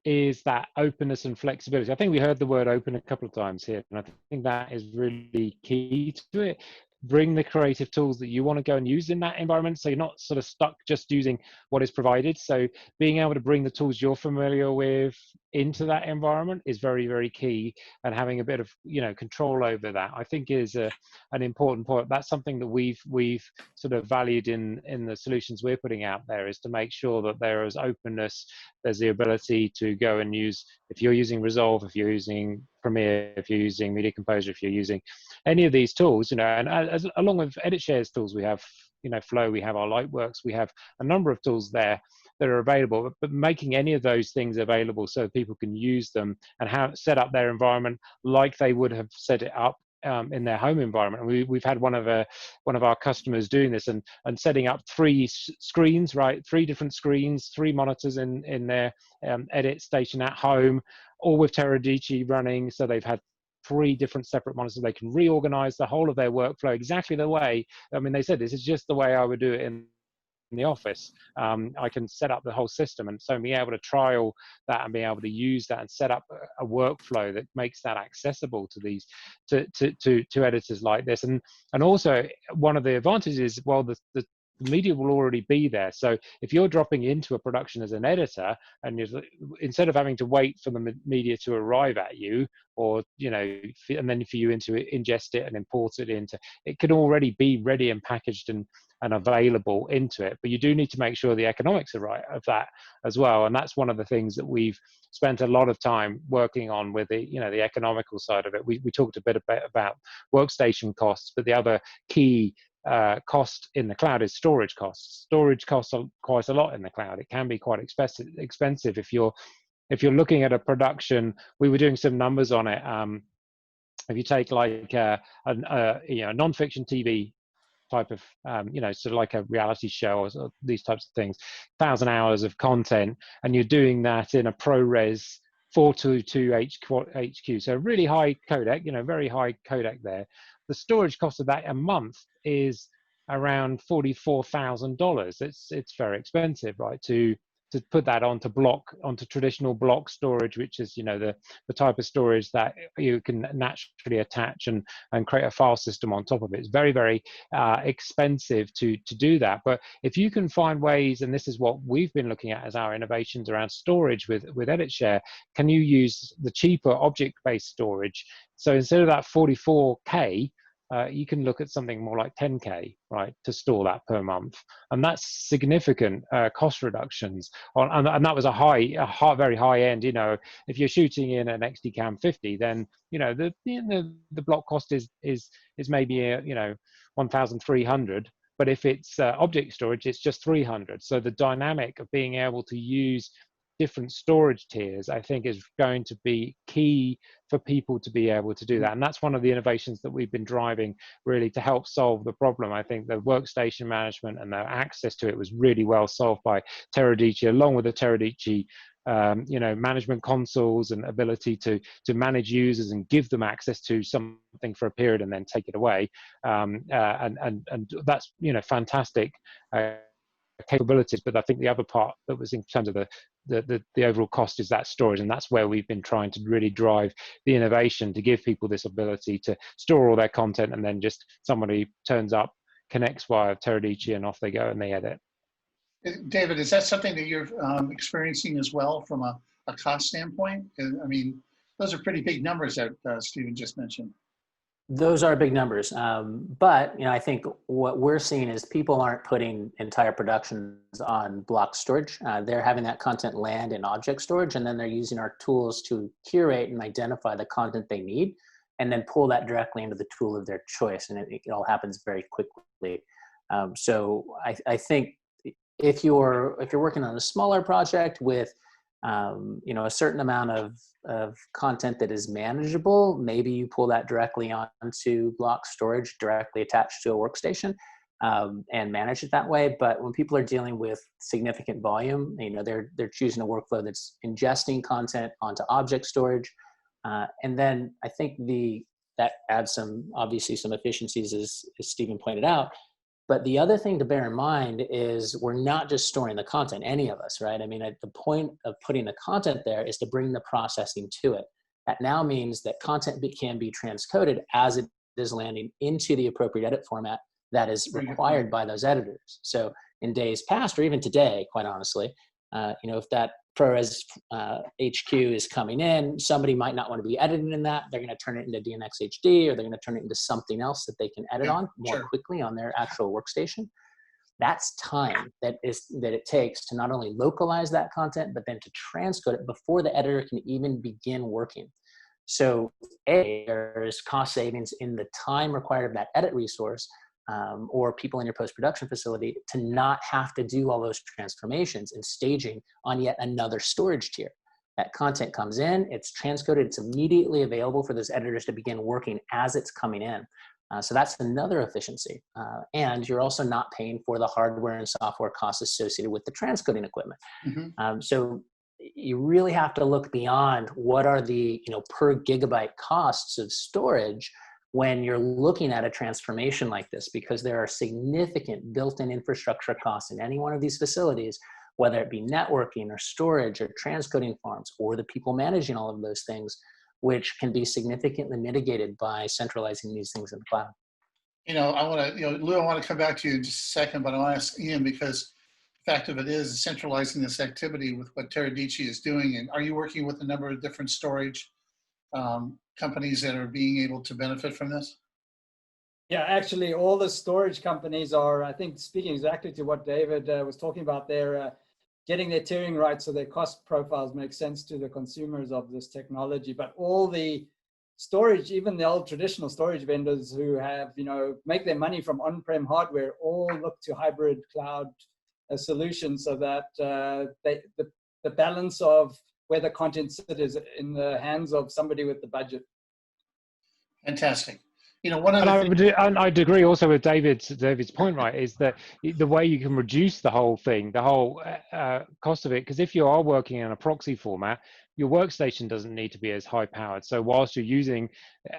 is that openness and flexibility. I think we heard the word open a couple of times here, and I think that is really key to it. Bring the creative tools that you want to go and use in that environment, so you're not sort of stuck just using what is provided. So being able to bring the tools you're familiar with into that environment is very, very key, and having a bit of, you know, control over that, I think, is an important point. That's something that we've sort of valued in the solutions we're putting out there, is to make sure that there is openness. There's the ability to go and use, if you're using Resolve, if you're using Premiere, if you're using Media Composer, if you're using any of these tools, you know, and along with EditShare's tools, we have, you know, Flow, we have our Lightworks, we have a number of tools there that are available, but making any of those things available so people can use them and set up their environment like they would have set it up in their home environment. And we've had one of our customers doing this and setting up 3 screens, right? 3 different screens, 3 monitors in their edit station at home, all with Teradici running. So they've had 3 different separate monitors. They can reorganize the whole of their workflow exactly the way, I mean, they said, this is just the way I would do it in the office. I can set up the whole system, and so being able to trial that and being able to use that and set up a workflow that makes that accessible to these to editors like this. And also one of the advantages, well, the the media will already be there. So if you're dropping into a production as an editor, and instead of having to wait for the media to arrive at you, or and then for you to ingest it and import it into, it can already be ready and packaged and available into it. But you do need to make sure the economics are right of that as well. And that's one of the things that we've spent a lot of time working on with the economical side of it. We talked a bit about workstation costs, but the other key cost in the cloud is storage costs. Storage costs quite a lot in the cloud. It can be quite expensive if you're looking at a production. We were doing some numbers on it. If you take like a non-fiction TV type of sort of like a reality show or these types of things, 1,000 hours of content, and you're doing that in a ProRes 422 HQ, so really high codec, very high codec there. The storage cost of that a month is around $44,000. It's very expensive, right, to put that onto traditional block storage, which is the type of storage that you can naturally attach and create a file system on top of it. It's very, very expensive to do that. But if you can find ways, and this is what we've been looking at as our innovations around storage with EditShare, can you use the cheaper object-based storage? So instead of that 44K, you can look at something more like 10K, right, to store that per month, and that's significant cost reductions. And that was a very high end. If you're shooting in an XDCAM 50, then the block cost is maybe 1,300. But if it's object storage, it's just 300. So the dynamic of being able to use different storage tiers, I think, is going to be key for people to be able to do that. And that's one of the innovations that we've been driving really to help solve the problem. I think the workstation management and the access to it was really well solved by Teradici, along with the Teradici management consoles and ability to manage users and give them access to something for a period and then take it away. And that's fantastic capabilities. But I think the other part that was in terms of the overall cost is that storage, and that's where we've been trying to really drive the innovation to give people this ability to store all their content, and then just somebody turns up, connects via Teradici, and off they go and they edit.
David, is that something that you're experiencing as well from a cost standpoint? I mean, those are pretty big numbers that Stephen just mentioned.
Those are big numbers, but I think what we're seeing is people aren't putting entire productions on block storage. They're having that content land in object storage, and then they're using our tools to curate and identify the content they need, and then pull that directly into the tool of their choice, and it all happens very quickly. So I think if you're working on a smaller project with a certain amount of content that is manageable, maybe you pull that directly onto block storage, directly attached to a workstation, and manage it that way. But when people are dealing with significant volume, they're choosing a workflow that's ingesting content onto object storage. And then I think that adds obviously some efficiencies, as Stephen pointed out. But the other thing to bear in mind is we're not just storing the content, any of us, right? I mean, the point of putting the content there is to bring the processing to it. That now means that content can be transcoded as it is landing into the appropriate edit format that is required by those editors. So in days past, or even today, quite honestly, if that ProRes HQ is coming in, somebody might not want to be editing in that. They're going to turn it into DNX HD, or they're going to turn it into something else that they can edit on more quickly on their actual workstation. That's time that it takes to not only localize that content, but then to transcode it before the editor can even begin working. So there's cost savings in the time required of that edit resource, or people in your post-production facility to not have to do all those transformations and staging on yet another storage tier. That content comes in, it's transcoded, it's immediately available for those editors to begin working as it's coming in. So that's another efficiency. And you're also not paying for the hardware and software costs associated with the transcoding equipment. Mm-hmm. So you really have to look beyond what are the per gigabyte costs of storage when you're looking at a transformation like this, because there are significant built-in infrastructure costs in any one of these facilities, whether it be networking or storage or transcoding farms or the people managing all of those things, which can be significantly mitigated by centralizing these things in the cloud.
I want to, Lou, I want to come back to you in just a second, but I want to ask Ian, because the fact of it is centralizing this activity with what Teradici is doing. And are you working with a number of different storage companies that are being able to benefit from this?
Yeah, actually, all the storage companies are, I think, speaking exactly to what David was talking about, they're getting their tiering right so their cost profiles make sense to the consumers of this technology. But all the storage, even the old traditional storage vendors who have, make their money from on-prem hardware, all look to hybrid cloud solutions so that the balance of where the content sits is in the hands of somebody with the budget.
Fantastic. One of
I'd agree also with David's point, right, is that the way you can reduce the whole thing, the whole cost of it, because if you are working in a proxy format, your workstation doesn't need to be as high powered. So whilst you're using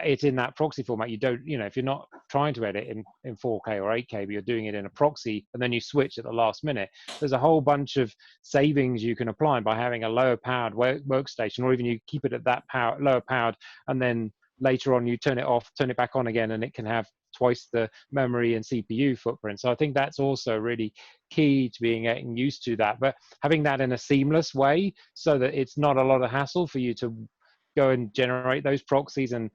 it in that proxy format, you don't, if you're not trying to edit in 4K or 8K, but you're doing it in a proxy and then you switch at the last minute, there's a whole bunch of savings you can apply by having a lower powered workstation, or even you keep it at that lower powered, and then later on you turn it off, turn it back on again, and it can have twice the memory and CPU footprint. So I think that's also really key to getting used to that, but having that in a seamless way so that it's not a lot of hassle for you to go and generate those proxies and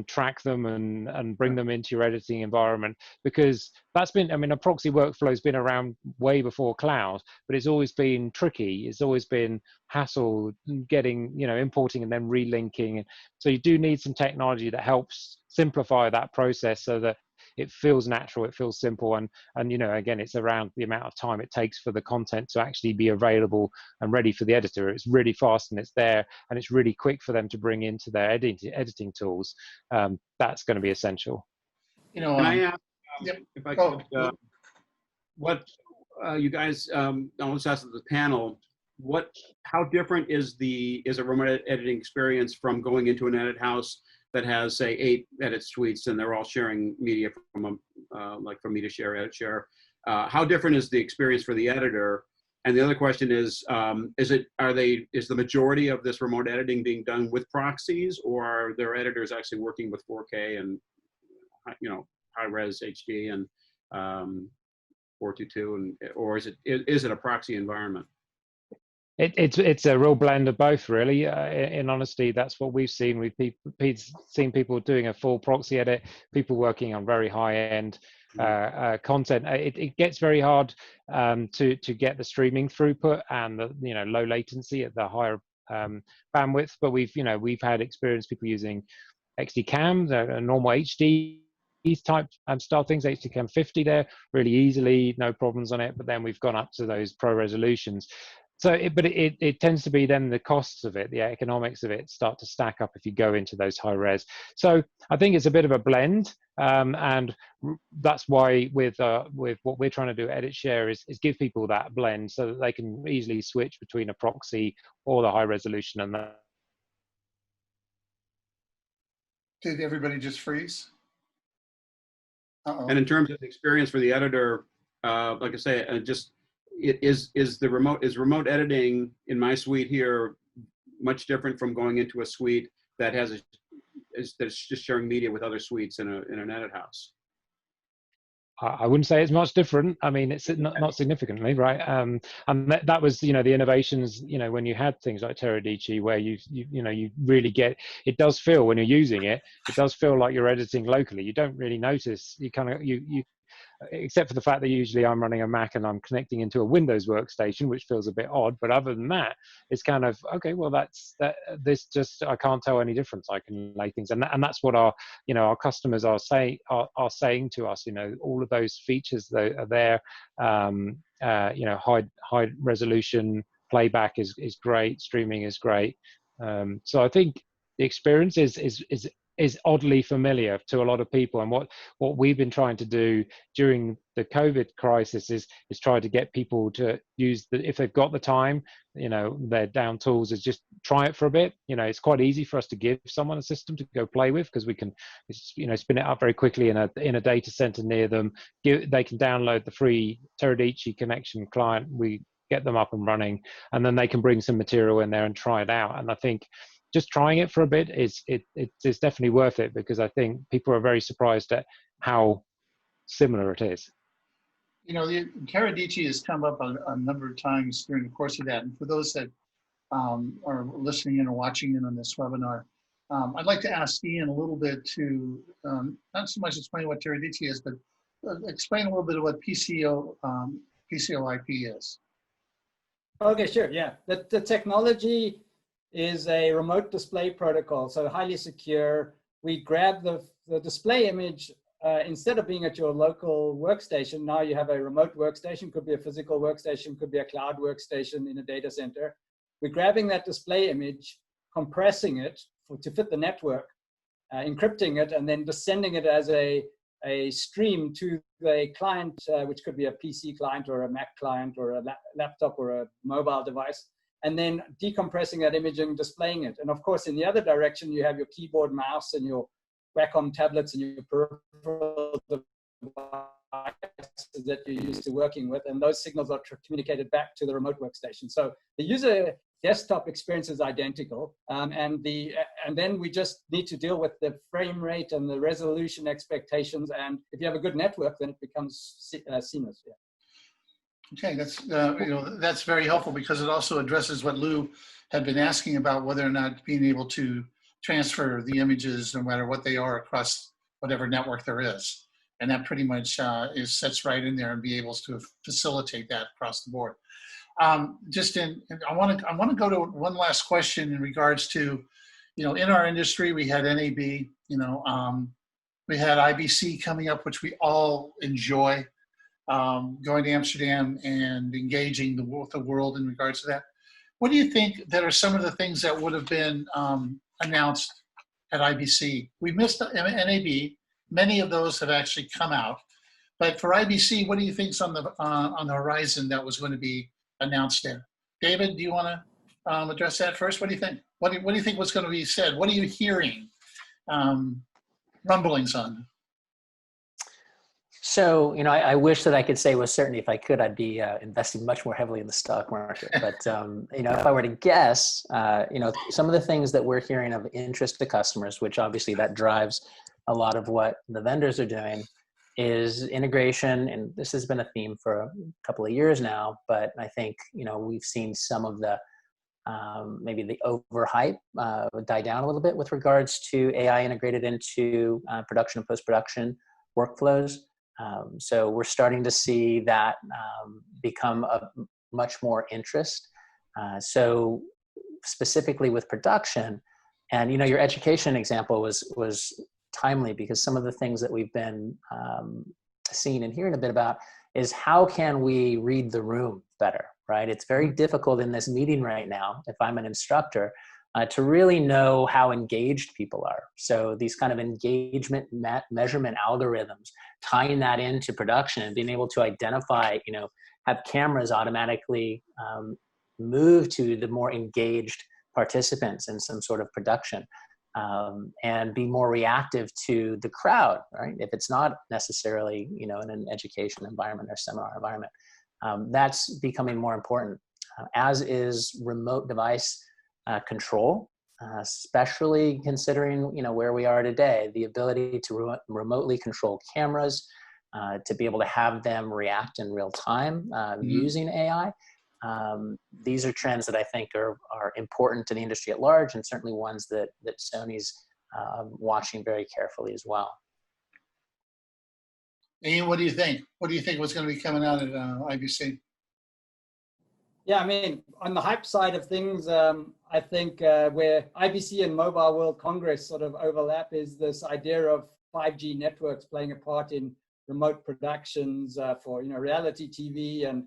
track them and bring them into your editing environment, because that's been, a proxy workflow has been around way before cloud, but it's always been tricky. It's always been hassle getting, importing and then relinking. So you do need some technology that helps simplify that process so that it feels natural, it feels simple, and again, it's around the amount of time it takes for the content to actually be available and ready for the editor. It's really fast and it's there, and it's really quick for them to bring into their editing tools. That's going to be essential.
Can I ask,
yep.
if I could, what you guys, I'll just ask the panel, how different is a remote editing experience from going into an edit house that has, say, 8 edit suites and they're all sharing media from like from EditShare, EditShare? How different is the experience for the editor? And the other question is the majority of this remote editing being done with proxies, or are there editors actually working with 4K and high res HD and 422, or is it a proxy environment?
It's a real blend of both, really. In honesty, that's what we've seen. We've seen people doing a full proxy edit, people working on very high-end content. It gets very hard to get the streaming throughput and the low latency at the higher bandwidth. But we've had experience people using XD cams, a normal HD type style things, HD cam 50 there, really easily, no problems on it. But then we've gone up to those pro resolutions. So, it tends to be then the costs of it, the economics of it, start to stack up if you go into those high res. So I think it's a bit of a blend, and that's why with what we're trying to do at EditShare is give people that blend so that they can easily switch between a proxy or the high resolution and that.
Did everybody just freeze? Uh-oh.
And in terms of the experience for the editor, like I say, is remote editing in my suite here much different from going into a suite that that's just sharing media with other suites in an edit house?
I wouldn't say it's much different. It's not significantly, right? And that was, the innovations, when you had things like Teradici, where you really get, it does feel when you're using it, it does feel like you're editing locally. You don't really notice. You kind of except for the fact that usually I'm running a Mac and I'm connecting into a Windows workstation, which feels a bit odd. But other than that, it's kind of, okay, well, I can't tell any difference. I can lay things. And that's what our customers are saying to us, all of those features that are there, high resolution playback is great. Streaming is great. So I think the experience is oddly familiar to a lot of people, and what we've been trying to do during the COVID crisis is try to get people to use if they've got the time, their down tools, is just try it for a bit. It's quite easy for us to give someone a system to go play with, because we can spin it up very quickly in a data center near them. They can download the free Teradici connection client, we get them up and running, and then they can bring some material in there and try it out. And I think just trying it for a bit is definitely worth it, because I think people are very surprised at how similar it is.
You know, the Teradici has come up a number of times during the course of that. And for those that are listening in or watching in on this webinar, I'd like to ask Ian a little bit to not so much explain what Teradici is, but explain a little bit of what PCOIP is.
Okay, sure. Yeah, the technology is a remote display protocol, so highly secure. We grab the display image instead of being at your local workstation. Now you have a remote workstation, could be a physical workstation, could be a cloud workstation in a data center. We're grabbing that display image, compressing it to fit the network, encrypting it, and then just sending it as a stream to the client, which could be a PC client or a Mac client or a laptop or a mobile device, and then decompressing that image and displaying it. And of course, in the other direction, you have your keyboard, mouse, and your Wacom tablets and your peripheral devices that you're used to working with, and those signals are communicated back to the remote workstation. So the user desktop experience is identical, and then we just need to deal with the frame rate and the resolution expectations. And if you have a good network, then it becomes seamless. Yeah.
Okay, that's that's very helpful because it also addresses what Lou had been asking about, whether or not being able to transfer the images, no matter what they are, across whatever network there is, and that pretty much sits right in there and be able to facilitate that across the board. I want to go to one last question in regards to, in our industry we had NAB, we had IBC coming up, which we all enjoy. Going to Amsterdam and engaging with the world in regards to that. What do you think that are some of the things that would have been announced at IBC? We missed NAB. Many of those have actually come out. But for IBC, what do you think's on the horizon that was going to be announced there? David, do you want to address that first? What do you think? What do you think was going to be said? What are you hearing rumblings on?
So, I wish that I could say with certainty. If I could, I'd be investing much more heavily in the stock market. But, if I were to guess, some of the things that we're hearing of interest to customers, which obviously that drives a lot of what the vendors are doing, is integration. And this has been a theme for a couple of years now, but I think, we've seen some of the, maybe the overhype die down a little bit with regards to AI integrated into production and post-production workflows. So we're starting to see that become a much more interest. So specifically with production, and your education example was timely, because some of the things that we've been seeing and hearing a bit about is how can we read the room better, right? It's very difficult in this meeting right now, if I'm an instructor, to really know how engaged people are. So these kind of engagement measurement algorithms, tying that into production and being able to identify, have cameras automatically move to the more engaged participants in some sort of production, and be more reactive to the crowd, right? If it's not necessarily, in an education environment or seminar environment, that's becoming more important, as is remote device control, especially considering, where we are today, the ability to remotely control cameras, to be able to have them react in real time using AI. These are trends that I think are important to the industry at large, and certainly ones that Sony's watching very carefully as well.
Ian, what do you think? What do you think was going to be coming out at IBC?
Yeah, I mean, on the hype side of things, I think where IBC and Mobile World Congress sort of overlap is this idea of 5G networks playing a part in remote productions for reality TV. And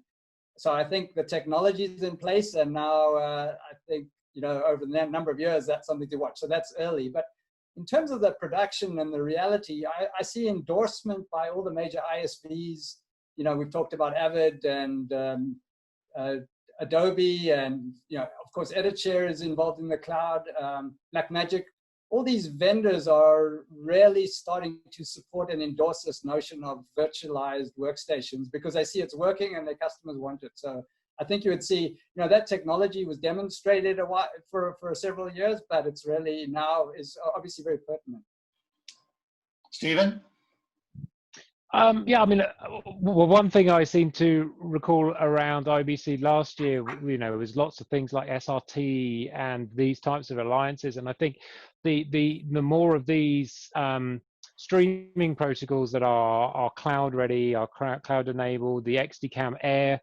so I think the technology is in place, and now I think over the number of years that's something to watch. So that's early, but in terms of the production and the reality, I see endorsement by all the major ISVs. We've talked about Avid and Adobe, and of course EditShare is involved in the cloud, Blackmagic. All these vendors are really starting to support and endorse this notion of virtualized workstations, because they see it's working and their customers want it. So I think you would see, that technology was demonstrated for several years, but it's really now is obviously very pertinent.
Stephen?
Yeah, I mean, well, one thing I seem to recall around IBC last year, you know, was lots of things like SRT and these types of alliances. And I think the more of these streaming protocols that are cloud ready, are cloud enabled, the XDCAM Air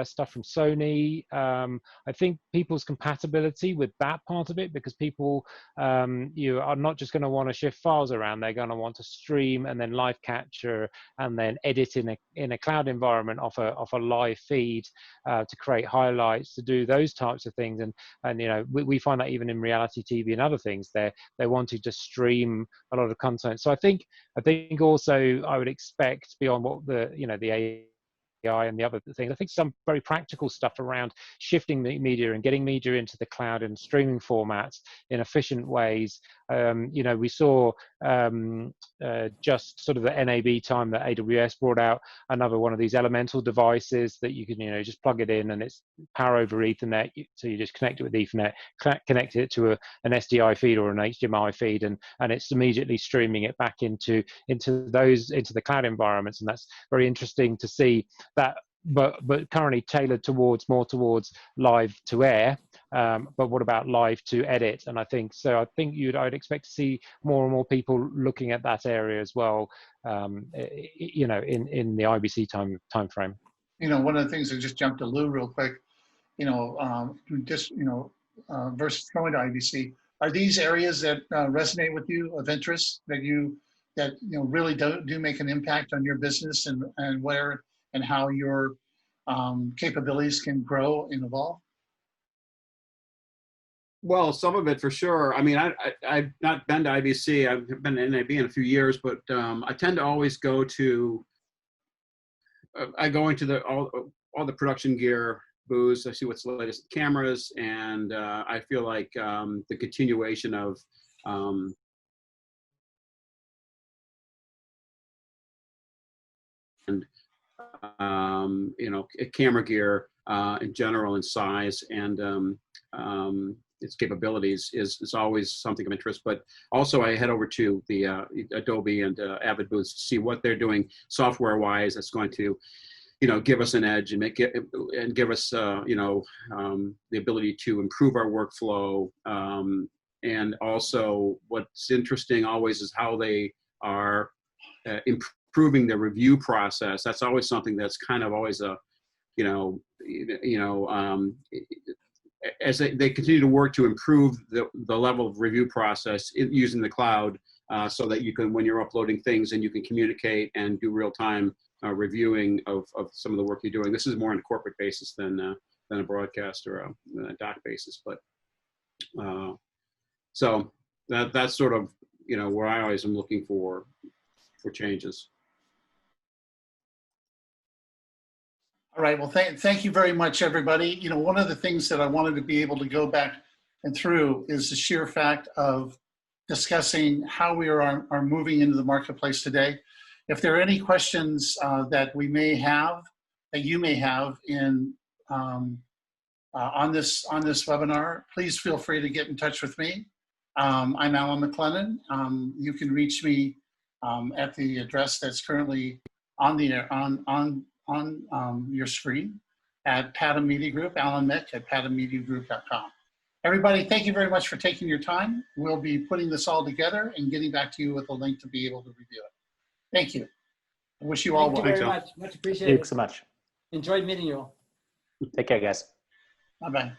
stuff from Sony. I think people's compatibility with that part of it, because people you are not just going to want to shift files around, they're going to want to stream and then live capture and then edit in a cloud environment off a live feed to create highlights, to do those types of things. And you know, we find that even in reality TV and other things, they're wanting to stream a lot of content. So I think also I would expect, beyond what the, you know, the AI and the other things, I think some very practical stuff around shifting the media and getting media into the cloud and streaming formats in efficient ways. You know, we saw just sort of the NAB time that AWS brought out another one of these elemental devices that you can, you know, just plug it in and it's power over Ethernet. So you just connect it with Ethernet, connect it to an SDI feed or an HDMI feed, and it's immediately streaming it back into the cloud environments. And that's very interesting to see that, but currently tailored more towards live to air. But what about live to edit? And I think I'd expect to see more and more people looking at that area as well. You know, in the IBC time frame.
You know, one of the things that just jumped to Lou real quick, you know, versus going to IBC, are these areas that resonate with you, of interest, that you know really do make an impact on your business, and where and how your capabilities can grow and evolve?
Well, some of it for sure. I mean, I've not been to IBC. I've been to NAB in a few years, but I tend to always go to. I go into all the production gear booths. I see what's the latest cameras, and I feel like the continuation of you know, camera gear in general, in size and its capabilities is always something of interest. But also I head over to the Adobe and Avid booths to see what they're doing software-wise that's going to, you know, give us an edge and give us you know, the ability to improve our workflow. And also what's interesting always is how they are improving the review process. That's always something that's kind of always a, as they continue to work to improve the level of review process using the cloud, so that you can, when you're uploading things, and you can communicate and do real-time reviewing of some of the work you're doing. This is more on a corporate basis than a broadcast or a doc basis, but so that's sort of, you know, where I always am looking for changes.
All right, well, thank you very much, everybody. You know, one of the things that I wanted to be able to go back and through is the sheer fact of discussing how we are moving into the marketplace today. If there are any questions that we may have, that you may have in on this webinar, please feel free to get in touch with me. I'm Allan McLennan. You can reach me at the address that's currently on the on your screen at Patam Media Group, Allan Mick at patamediagroup.com. Everybody, thank you very much for taking your time. We'll be putting this all together and getting back to you with a link to be able to review it. Thank you. I wish you all well.
Thank you very much. Much appreciated.
Thanks so much.
Enjoyed meeting you all.
Take care, guys.
Bye-bye.